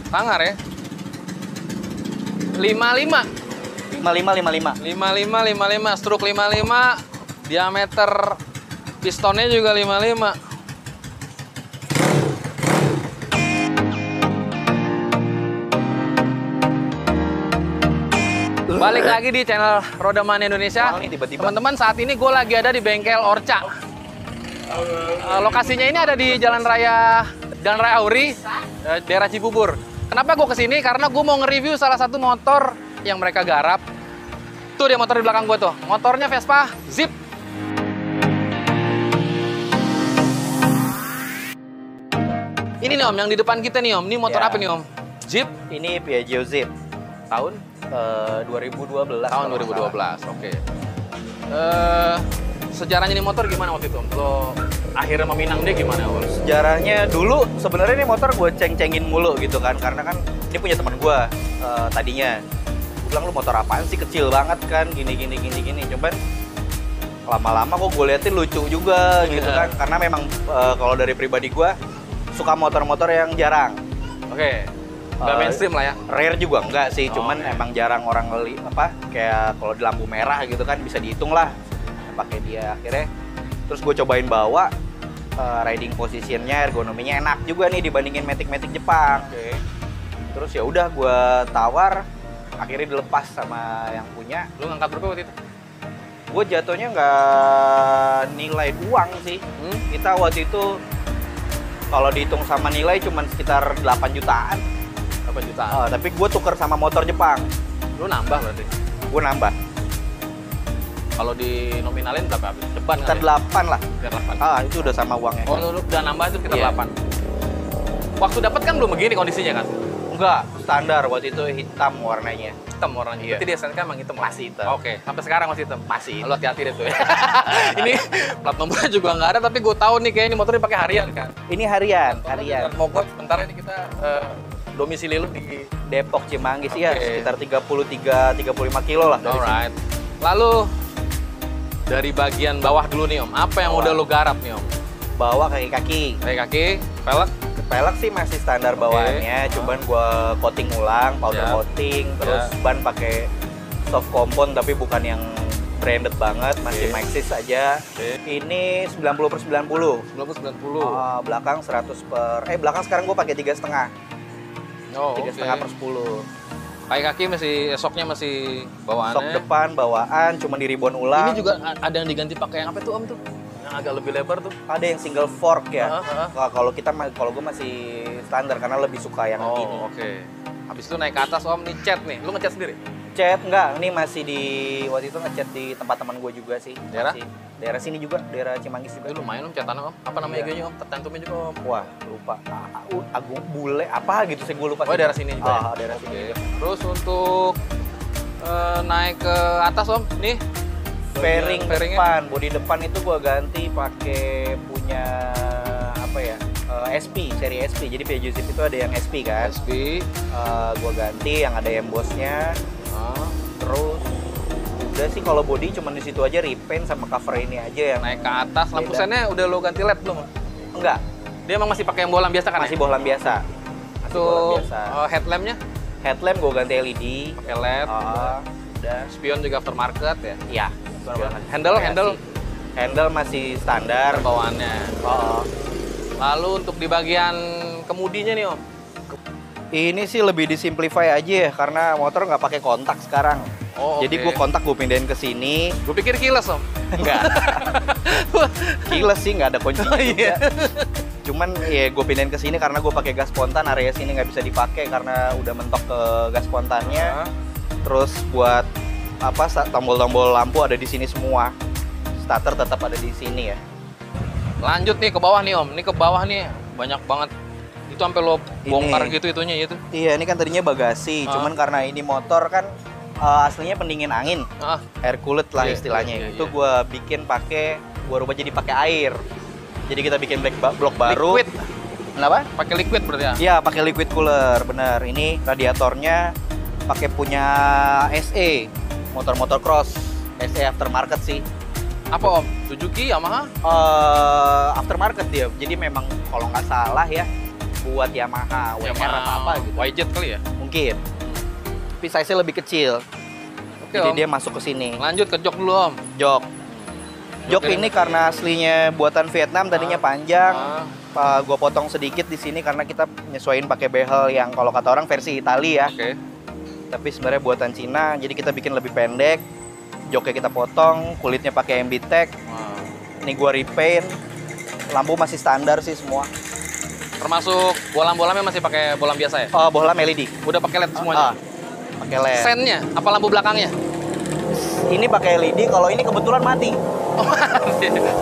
Sangar ya. 55. 55. Stroke 55. Diameter pistonnya juga 55. Balik lagi di channel Rodaman Indonesia. Teman-teman, saat ini gue lagi ada di bengkel Orca. Lokasinya ini ada di Jalan Raya Auri, daerah Cibubur. Kenapa gue kesini? Karena gue mau nge-review salah satu motor yang mereka garap. Tuh dia motor di belakang gue tuh. Motornya Vespa Zip. Ini nih Om, yang di depan kita nih Om. Ini motor apa nih Om? Zip? Ini Piaggio Zip. Tahun? 2012. Tahun 2012, oke. Sejarahnya nih motor gimana waktu itu Om? Lo akhirnya meminang dia gimana Om? Sejarahnya dulu sebenarnya ini motor gue ceng-cengin mulu gitu kan. Karena kan ini punya teman gue tadinya. Gue bilang, lu motor apaan sih, kecil banget kan, gini. Cuman lama-lama kok gue liatin lucu juga gitu kan. Karena memang kalau dari pribadi gue suka motor-motor yang jarang. Oke. Nggak mainstream lah ya? Rare juga enggak sih, cuman emang jarang orang kayak kalau di lampu merah gitu kan bisa dihitung lah pakai dia. Akhirnya terus gue cobain bawa, riding positionnya, ergonominya enak juga nih dibandingin Matic Jepang. Oke. Terus ya udah gue tawar, akhirnya dilepas sama yang punya. Lu ngangkat berapa waktu itu? Gue jatuhnya nggak nilai uang sih. Kita waktu itu kalau dihitung sama nilai cuman sekitar 8 jutaan. 8 jutaan. Tapi gue tuker sama motor Jepang. Lu nambah berarti? Gue nambah. Kalau di nominalin berapa? Depan Sekitar 8 lah. Sekitar 8. Itu udah sama uangnya. Oh, lu udah nambah itu sekitar 8. Waktu dapat kan belum begini kondisinya kan? Enggak, standar. Waktu itu hitam warnanya. Hitam warnanya. Iya. Berarti di SNK emang hitam? Masih hitam. Oke, sampai sekarang masih hitam? Masih hitam. Lu hati-hati deh tuh ya. Ini plat nomornya juga nggak ada, tapi gue tahu nih kayaknya ini motornya pakai harian kan? Ini harian. Mogok, bentar ini kita domisili lu di Depok Cimanggis ya, sekitar 33-35 kilo lah dari Alright. Lalu dari bagian bawah dulu nih Om, apa yang udah lu garap nih Om? Bawa kaki-kaki. Kaki, velg? Velg sih masih standar bawaannya, cuman gua coating ulang, powder coating, terus ban pakai soft compound tapi bukan yang branded banget, masih Maxxis aja. Ini 90/90. 90/90. Belakang 100 belakang sekarang gua pakai 3,5. 3,5/10. Kaki masih esoknya masih bawaannya. Sok depan bawaan, cuma di ribbon ulang. Ini juga ada yang diganti pakai yang apa tuh Om tuh? Yang agak lebih lebar tuh. Ada yang single fork ya. Kalau gue masih standar karena lebih suka yang ini. Oke. Habis itu naik ke atas Om, nih cat nih. Lu ngecat sendiri? Cat enggak, ini masih waktu itu ngecat di tempat teman gue juga sih. Daerah? Daerah sini juga, daerah Cimanggis juga. Itu lumayan Om catannya Om. Apa namanya IG-nya Om? Tercantumnya juga Om. Wah, lupa. Agung Bule apa gitu sih gue lupa. Oh, daerah sini juga. Daerah sini juga. Terus untuk naik ke atas Om, nih fairing depan, bodi depan itu gue ganti pakai punya apa ya? SP, seri SP. Jadi Piaggio Zip itu ada yang SP kan? SP. Gue ganti yang ada embossnya. Terus udah sih kalau body cuma di situ aja, repaint sama cover ini aja yang naik ke atas. Lampu sennya udah lo ganti LED belum? Enggak. Dia emang masih pakai yang bohlam biasa kan? Masih bohlam biasa. Tuh headlampnya? Headlamp gue ganti LED. Pakai LED. Udah. Spion juga aftermarket ya? Iya. Handle masih standar bawaannya. Lalu untuk di bagian kemudinya nih Om? Ini sih lebih disimplify aja ya, karena motor nggak pakai kontak sekarang. Jadi gue kontak gue pindahin ke sini. Gue pikir keyless Om. Enggak. Keyless sih nggak ada kunci juga. Cuman ya gue pindahin ke sini karena gue pakai gas spontan, area sini nggak bisa dipakai karena udah mentok ke gas spontannya. Terus buat tombol-tombol lampu ada di sini semua. Starter tetap ada di sini ya. Lanjut nih ke bawah nih Om. Ini ke bawah nih banyak banget. Itu sampai lo bongkar gitu itunya itu. Iya, ini kan tadinya bagasi, cuman karena ini motor kan aslinya pendingin angin. Air coolant lah istilahnya. Itu gue bikin gue rubah jadi pakai air. Jadi kita bikin blok baru. Liquid. Kenapa? Pakai liquid berarti ya? Iya, pakai liquid cooler, benar. Ini radiatornya pakai punya SE, motor-motor cross. SE aftermarket sih. Apa Om? Suzuki, Yamaha? Aftermarket dia. Jadi memang kalau nggak salah ya, buat Yamaha, WR apa gitu. YZ kali ya? Mungkin. Tapi size-nya lebih kecil. Oke, Jadi Om. dia masuk ke sini. Lanjut ke jok dulu, Om. Jok. Jok ini karena aslinya buatan Vietnam, tadinya panjang. Gue potong sedikit di sini karena kita nyesuaiin pakai behel yang kalau kata orang versi Italia ya. Oke. Tapi sebenarnya buatan Cina, jadi kita bikin lebih pendek. Joknya kita potong, kulitnya pakai MB Tech. Ini gua repaint. Lampu masih standar sih semua. Termasuk bolam-bolamnya masih pakai bolam biasa ya? Oh, bohlam LED. Udah pakai LED semuanya? Pakai LED. Sennya? Apa lampu belakangnya? Ini pakai LED, kalau ini kebetulan mati.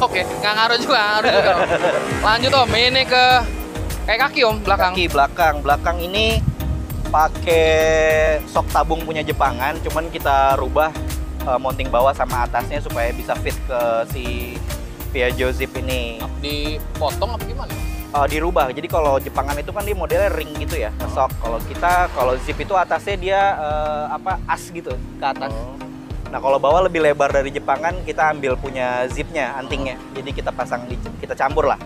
Oke, nggak ngaruh juga, Om. Lanjut, Om. Ini ke kayak kaki, Om, belakang. Kaki belakang. Belakang ini pakai sok tabung punya Jepangan, cuman kita rubah mounting bawah sama atasnya supaya bisa fit ke si Piaggio Zip ini. Dipotong apa gimana? Dirubah. Jadi kalau Jepangan itu kan dia modelnya ring gitu ya, sok. Kalau Zip itu atasnya dia as gitu ke atas. Nah, kalau bawah lebih lebar dari Jepangan, kita ambil punya zipnya, antingnya. Jadi kita pasang kita campur lah.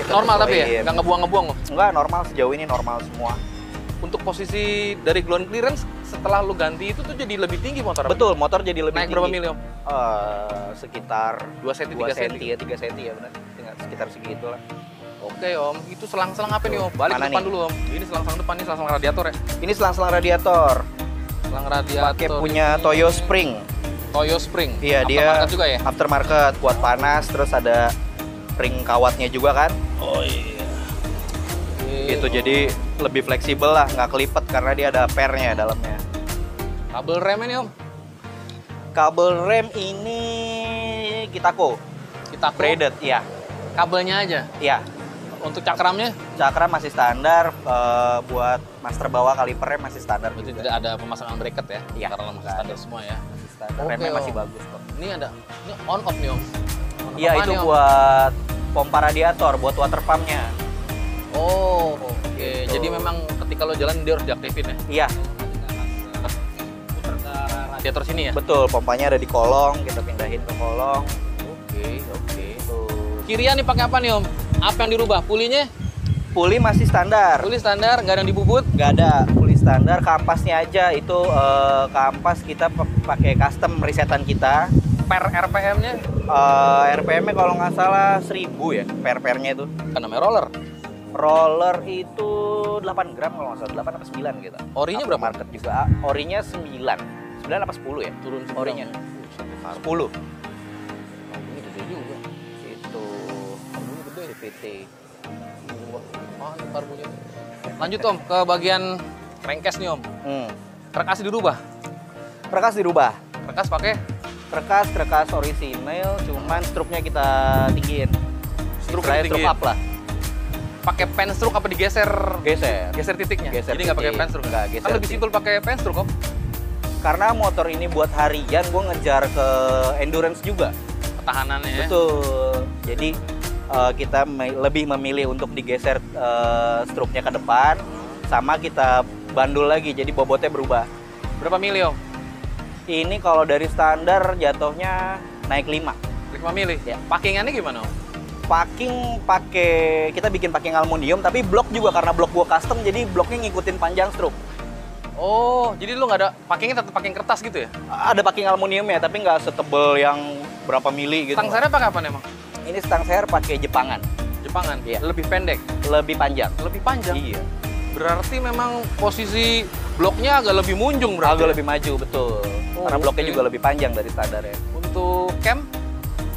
Kita Normal tapi ya? sesuaiin. Nggak ngebuang-ngebuang, Om? Enggak, normal. Sejauh ini normal semua. Untuk posisi dari ground clearance, setelah lu ganti itu tuh jadi lebih tinggi motor? Betul, motor jadi lebih Naik tinggi. berapa mili, Om? Sekitar 2 cm, 2 3 cm? cm ya, 3 cm ya benar. Sekitar segitu lah. Oke, Om. Itu selang-selang apa nih, Om? Balik Mana ke depan nih? dulu, Om. Ini selang-selang depan, ini selang-selang radiator ya? Ini selang-selang radiator. Selang radiator. Pakai punya Toyo Spring. Toyo Spring. Iya, dia Aftermarket juga ya? aftermarket, kuat panas, terus ada ring kawatnya juga kan. Oh iya. Gitu, jadi lebih fleksibel lah, nggak kelipet karena dia ada pernya dalamnya. Kabel remnya nih, Om. Kabel rem ini Kitako. Kita Braided, iya. kabelnya aja. Iya. Untuk cakramnya, Cakram masih standar, buat master bawah kalipernya masih standar berarti juga. tidak ada pemasangan bracket ya? Iya, Karena masih nggak standar semua ya. Masih standar. Oke, Remnya masih Om. bagus kok. Ini on off nih, Om. On off Iya, apaan itu nih, Om? buat pompa radiator, buat water pumpnya. Oh, oke. Gitu. Jadi memang ketika lo jalan dia harus diaktifin ya? Iya, Putar ke radiator sini ya? betul. Pompanya ada di kolong, kita pindahin ke kolong. Oke. Tuh. Kirian nih pakai apa nih, Om? Apa yang dirubah? Pulinya? Puli masih standar. Puli standar, nggak ada yang dibubut? Nggak ada, puli standar. Kampasnya aja itu kampas kita pakai custom risetan kita. Per RPM-nya? RPM-nya kalau nggak salah 1000 ya, per-pernya itu. Kan namanya roller. Roller itu 8 gram kalau nggak salah, 8 apa 9 gitu. Orinya berapa? Market juga. Orinya 9. 9 apa 10 ya? Turun Orinya. 10. 10. Ini gede juga. Itu Ini gede. CVT. Wah, ini karbunya. Lanjut, Om, ke bagian crankcase nih, Om. Kerkas dirubah. Perkas dirubah. Kerkas pakai Kerkas orisinil, cuman struknya kita tinggiin. Struk Istilahnya ditinggiin. struk up lah. pakai pen stroke apa digeser? Geser Titiknya. Geser Jadi nggak pakai titik. pen stroke. Nggak, geser Kan lebih titik. simpel pakai pen stroke, Om. Karena motor ini buat harian, gue ngejar ke endurance juga. Pertahanannya ya. Betul. Jadi kita lebih memilih untuk digeser struknya ke depan, sama kita bandul lagi, jadi bobotnya berubah. Berapa mili, Om? Ini kalau dari standar jatuhnya naik 5. 5 mili. Ya. Packingannya gimana, Om? Packing kita bikin packing aluminium, tapi blok juga karena blok gua custom, jadi bloknya ngikutin panjang struk. Oh, jadi lu nggak ada packingnya tetap packing kertas gitu ya? Ada packing aluminiumnya, tapi nggak setebel yang berapa mili gitu. Stang sernya pakai apa emang? Ini stang serep pakai Jepangan, Jepangan? Iya. Lebih pendek? lebih panjang. Lebih panjang? Iya. Berarti memang posisi bloknya agak lebih munjung berarti? Agak lebih maju, betul. Oh, Karena bloknya oke. juga lebih panjang dari standarnya. Untuk cam?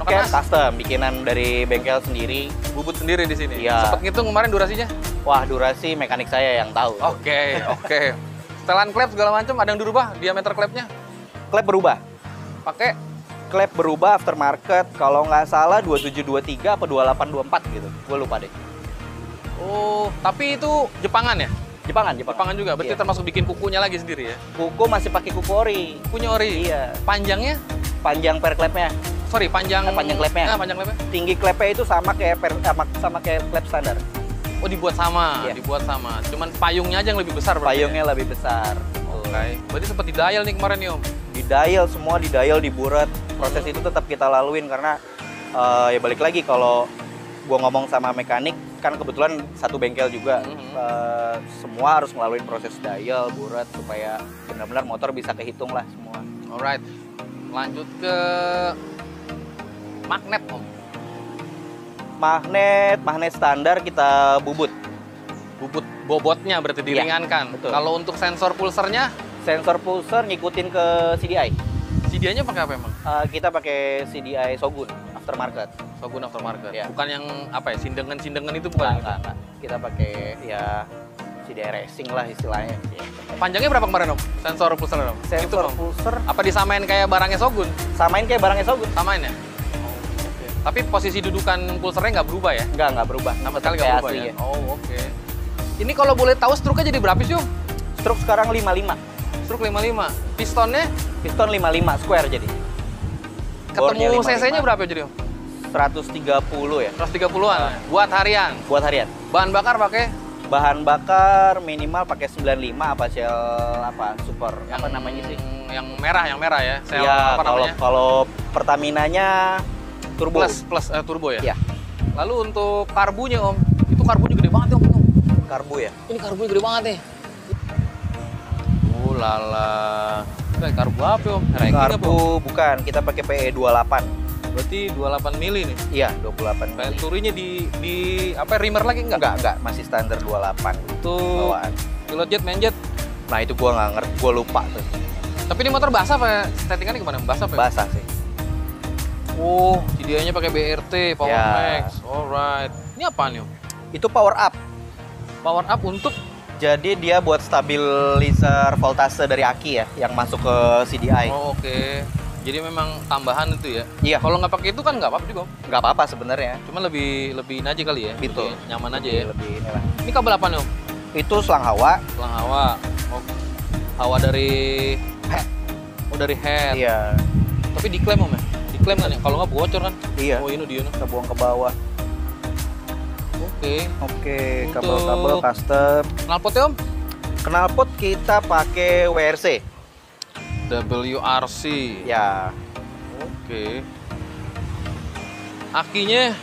Oke, custom, bikinan dari bengkel sendiri. Bubut sendiri di sini? Iya. Sempet ngitung kemarin durasinya? Wah, durasi mekanik saya yang tahu. Oke. Setelan klep segala macam, ada yang dirubah diameter klepnya? Klep berubah. Pakai Klep berubah aftermarket, kalau nggak salah 2723 apa 2824 gitu. Gue lupa deh. Oh, tapi itu Jepangan ya? Jepangan. Jepangan juga, berarti Iya. termasuk bikin kukunya lagi sendiri ya? Kuku masih pakai kuku ori. Kukunya ori? Iya. Panjangnya? Panjang per klepnya. Sorry, panjang klepnya. Nah, panjang klepnya. Tinggi klepnya itu sama kayak sama kayak klep standar. Oh, dibuat sama, Iya. dibuat sama. Cuman payungnya aja yang lebih besar berarti. Payungnya lebih besar. Oke. Berarti sempat di-dial nih kemarin nih, Om. Di dial semua, di dial, diburet. Proses itu tetap kita laluin karena ya balik lagi kalau gua ngomong sama mekanik, kan kebetulan satu bengkel juga. Semua harus melalui proses dial, buret supaya benar-benar motor bisa kehitung lah semua. Alright. Lanjut ke magnet, Om. Magnet standar kita bubut. Bubut bobotnya berarti Iya, diringankan. betul. Kalau untuk sensor pulsernya, Sensor pulser ngikutin ke CDI. CDI-nya pakai apa emang? Kita pakai CDI Shogun aftermarket. Shogun aftermarket. Iya. Bukan yang apa ya, sindengan-sindengan itu bukan? Enggak. Kita pakai ya CDI racing lah istilahnya. Panjangnya berapa kemarin, Om? Sensor pulsernya, Om? Gitu, Sensor Om. pulser Apa disamain kayak barangnya Shogun? samain kayak barangnya Shogun. Samain ya? Oke. Tapi posisi dudukan pulsernya nggak berubah ya? Nggak berubah. Sama Tetap sekali nggak kayak berubah asli ya? Oh, oke. Ini kalau boleh tahu struknya jadi berapa sih, Om? Struk sekarang 55. Struk 55. Pistonnya Piston 55 square jadi. Bornya ketemu 55. cc-nya berapa jadi, Om? 130 ya 130-an. Buat harian. buat harian. Bahan bakar pakai Bahan bakar minimal pakai 95 apa Shell apa super apa namanya sih? yang merah ya. Sel Iya, apa namanya? kalau Pertaminanya turbo. Plus turbo ya. Iya. Lalu untuk karbunya, Om. Itu karbunya gede banget ya, Om. Karbu ya. Ini karbunya gede banget nih. Lala. Ini karbu apa, Om? Ranking apa, Om? Karbu bukan, kita pakai PE 28. Berarti 28 mili nih. Iya, 28 mili. Venturinya di apa reamer lagi enggak? Enggak, masih standar 28 Untuk bawaan. pilot jet, main jet. Nah, itu gua nggak ngerti, gua lupa tuh. Tapi ini motor basah apa? Settingannya gimana? Basah apa? Basah sih. Oh, CDI-nya pakai BRT, Power Ya. Max. Alright. Ini apa nih, Om? Itu power up. Power up untuk Jadi dia buat stabilizer voltase dari aki ya, yang masuk ke CDI. Oh, oke. Jadi memang tambahan itu ya. Iya. Kalau nggak pakai itu kan nggak apa-apa juga, Om. Nggak apa-apa sebenarnya. Cuma lebih ini aja kali ya. Betul. Lebih nyaman aja ya. Lebih inilah. Ini kabel apa nih, Om? Itu selang hawa. Selang hawa. Oh, hawa dari Head. Oh, dari head. Iya. Tapi diklaim, Om ya? Diklaim kan ya? Kalau nggak bocor kan? Iya. Oh, ini dia. Kita buang ke bawah. Oke. Oke, Untuk- kabel-kabel custom. Knalpotnya, Om? Knalpot kita pakai WRC. WRC. Ya. Oke. Akinya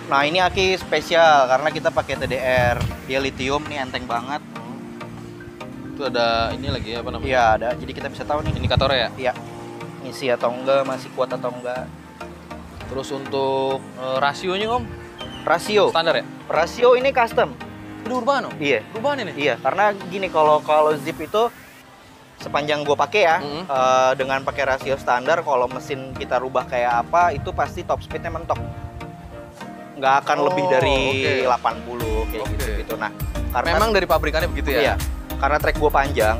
Nah, ini aki spesial karena kita pakai TDR. Dia lithium nih, enteng banget. itu ada ini lagi apa namanya? Iya, ada. Jadi kita bisa tahu nih. Indikatornya ya. Iya. Ngisi atau enggak, masih kuat atau enggak. Terus untuk rasionya, Om? Rasio. Standar ya? Rasio ini custom. Ini urban, Om? Iya. Urban ini? Iya, karena gini kalau zip itu sepanjang gue pakai ya, dengan pakai rasio standar, kalau mesin kita rubah kayak apa, itu pasti top speednya mentok. Nggak akan Oh, lebih dari oke. 80 kayak Oke. gitu. Nah, karena Memang dari pabrikannya begitu ya? iya, karena trek gue panjang,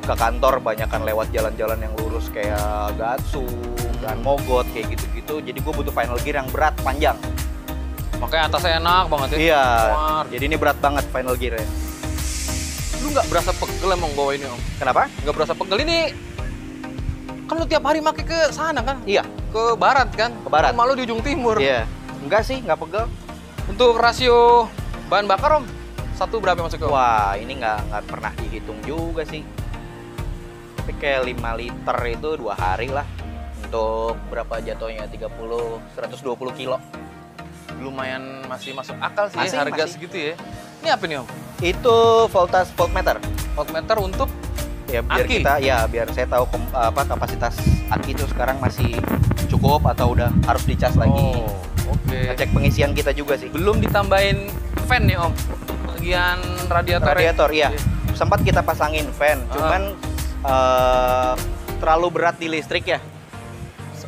ke kantor banyakan lewat jalan-jalan yang lurus kayak Gatsu, dan Mogot kayak gitu-gitu. Jadi gue butuh final gear yang berat, panjang. Makanya atasnya enak banget ya? Iya. Wah, Jadi ini berat banget final gearnya. lu nggak berasa pegel emang bawa ini, Om? Kenapa? Nggak berasa pegel ini? Kan lu tiap hari pakai ke sana kan? Iya. Ke barat kan? Ke barat. Rumah lu di ujung timur. Iya. Enggak sih, nggak pegel. Untuk rasio bahan bakar, Om? Satu berapa masuk ke? Wah, ini nggak pernah dihitung juga sih. Tapi kayak 5 liter itu 2 hari lah. Untuk berapa jatuhnya? 120 kilo. Lumayan masih masuk akal sih Masih, ya, harga masih. segitu ya. Ini apa nih, Om? Itu voltmeter. Voltmeter untuk Ya biar Aki? biar saya tahu kapasitas aki itu sekarang masih cukup atau udah harus dicas lagi. Oh, oke. Ngecek pengisian kita juga sih. Belum ditambahin fan nih, Om. Bagian radiator. Radiator, iya. Sempat kita pasangin fan, cuman terlalu berat di listrik ya.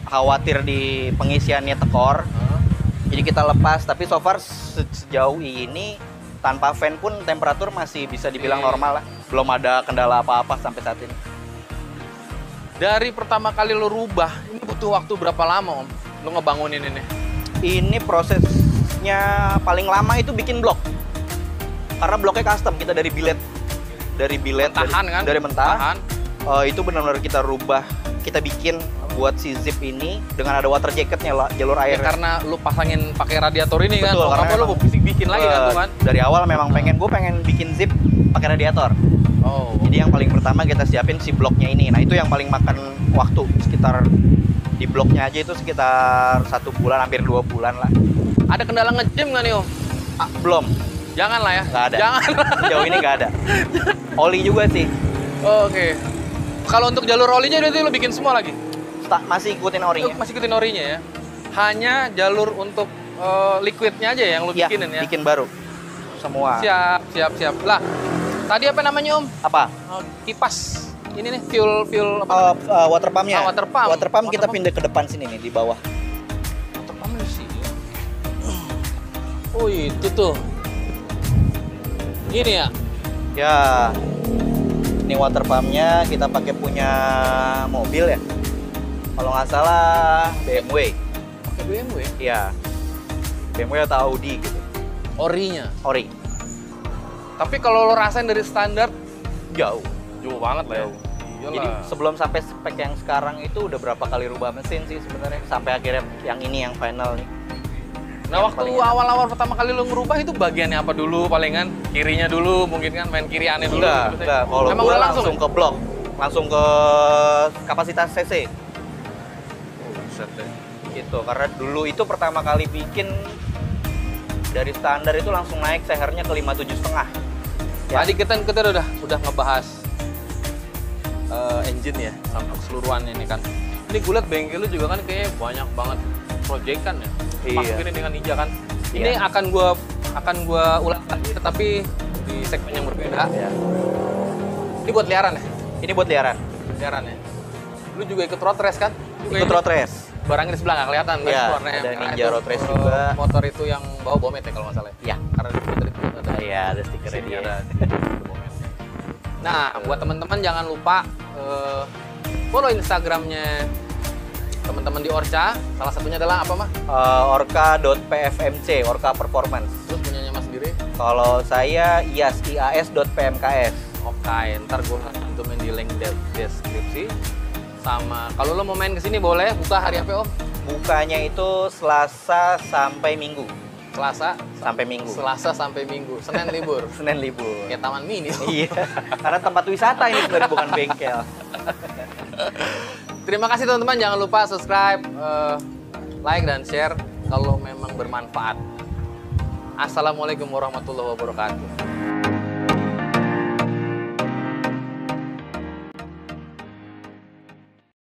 Khawatir di pengisiannya tekor. Jadi kita lepas, tapi so far sejauh ini tanpa fan pun temperatur masih bisa dibilang Oke. normal lah. Belum ada kendala apa-apa sampai saat ini. Dari pertama kali lo rubah, ini butuh waktu berapa lama, Om? Lo ngebangunin ini? Ini prosesnya paling lama itu bikin blok. Karena bloknya custom, kita dari bilet. Mentahan kan? Dari mentah. Mentahan. Itu benar-benar kita rubah, kita bikin buat si zip ini dengan ada water jacketnya lah, jalur Ya, air. karena lu pasangin pakai radiator ini kan, Betul, mau karena apa lu emang, bikin lagi kan tuh kan? Dari awal memang gue pengen bikin zip pakai radiator. Oh, Jadi yang paling pertama kita siapin si bloknya ini. Nah itu yang paling makan waktu, sekitar di bloknya aja itu sekitar 1 bulan, hampir 2 bulan lah. ada kendala ngejam nggak nih, Om? Belum, Jangan lah ya. nggak ada. Jangan. Sejauh ini nggak ada. Oli juga sih. Oke. Kalau untuk jalur olinya itu lo bikin semua lagi? Masih ikutin orinya. Masih ikutin orinya ya? Hanya jalur untuk liquidnya aja yang lo Iya, bikinin ya? bikin baru. Semua. Siap. Lah, tadi apa namanya Om? Apa? Kipas. Ini nih, fuel apa? Water pumpnya. Water pump. Water pump kita Water pump. pindah ke depan sini nih, di bawah. Water pump di sini. Oh itu tuh. Ini ya? Ya, ini water pumpnya kita pakai punya mobil ya. Kalau nggak salah BMW. Pakai BMW? Iya. BMW atau Audi gitu. Orinya. Ori. Tapi kalau lo rasain dari standar, Jauh. jauh banget lah ya. Jauh. Iyalah. Jadi sebelum sampai spek yang sekarang itu udah berapa kali rubah mesin sih sebenarnya sampai akhirnya yang ini yang final nih. Nah, yang waktu paling enak. awal-awal pertama kali lo ngerubah itu bagiannya apa dulu palingan? Kirinya dulu mungkin kan, main kiri aneh dulu. gitu. Enggak. Kalau Emang gue udah langsung ya? ke blok, langsung ke kapasitas CC. Oh, buset deh. Gitu, karena dulu itu pertama kali bikin dari standar itu langsung naik sehernya ke 57,5. Ya. Tadi kita udah ngebahas engine ya, sama keseluruhannya ini kan. Ini gue liat bengkel lu juga kan kayaknya banyak banget proyekan ya. Pas Iya. ini dengan Ninja kan. Ini Iya. akan gua ulas lagi tetapi di segmen yang berbeda. Ya. Ini buat liaran ya? Ini buat liaran. Liaran ya. Lu juga ikut road race kan? Juga Ikut ini. road race. Barangnya di sebelah nggak kelihatan kan Iya, warnanya. ada Karena Ninja itu, road race eh, juga. Motor itu yang bawa Bomet ya kalau nggak salah. Ya. Karena di motor itu ada. Iya, ada stikernya Sini dia. ada Bomet. Nah, buat teman-teman jangan lupa follow Instagramnya teman-teman di Orca. Salah satunya adalah apa mah? Orca.pfmc, Orca Performance. Terus punyanya Mas sendiri? Kalau saya ias.pmks. Oke, ntar gue cantumin di link deskripsi. Sama kalau lo mau main ke sini boleh. Buka hari apa Om? Bukanya itu Selasa sampai Minggu. Selasa Sampai Minggu. Selasa sampai Minggu. Senin libur. Senin libur. Kayak taman mini. Iya, karena tempat wisata ini sebenarnya bukan bengkel. Terima kasih teman-teman. Jangan lupa subscribe, like dan share kalau memang bermanfaat. Assalamualaikum warahmatullahi wabarakatuh.